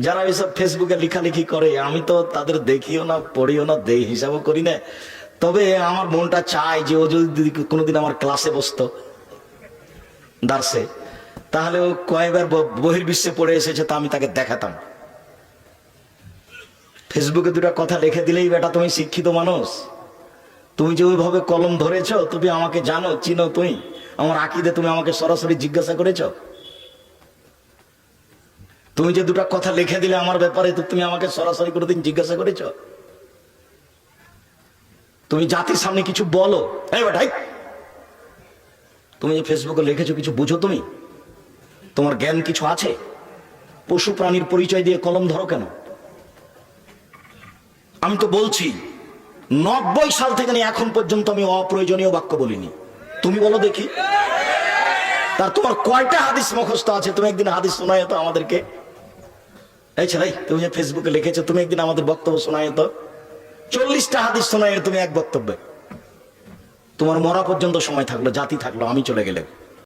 যারা এইসব ফেসবুকে লেখালেখি করে আমি তো তাদের দেখিও না, পড়িও না, দেই হিসাবও করি না। তবে আমার মনটা চায় যে ও যদি কোনোদিন আমার ক্লাসে বসতো দার্সে, তাহলে ও কয়েকবার বহির্বিশ্বে পড়ে এসেছে তা আমি তাকে দেখাতাম। ফেসবুকে দুটা কথা লিখে দিলেই বেটা তুমি শিক্ষিত মানুষ। তুমি যে ওইভাবে কলম ধরেছ, তুমি আমাকে জানো, চিনো, তুমি আমার আকীদা তুমি আমাকে সরাসরি জিজ্ঞাসা করেছ। তুমি যে দুটা কথা লিখে দিলে আমার ব্যাপারে, তো তুমি আমাকে সরাসরি কোনোদিন জিজ্ঞাসা করেছ? তুমি জাতির সামনে কিছু বলো, এই বেটাই তুমি যে ফেসবুকে লিখেছো কিছু বুঝো? তুমি তোমার জ্ঞান কিছু আছে? পশু প্রাণীর পরিচয় দিয়ে কলম ধরো কেন? আমি তো বলছি 90 সাল থেকে নিয়ে এখন পর্যন্ত আমি অপ্রয়োজনীয় বাক্য বলিনি। তুমি বলো দেখি, তার তোমার কয়টা হাদিস মুখস্থ আছে? তুমি একদিন হাদিস শোনায় তো আমাদেরকে। এই ছেলে, তুমি যে ফেসবুকে লিখেছো, তুমি একদিন আমাদের বক্তব্য শোনায় তো। 40টা হাদিস শোনায় তুমি এক বক্তব্যে। তোমার মরা পর্যন্ত সময় থাকলো, জাতি থাকলো, আমি চলে গেলে।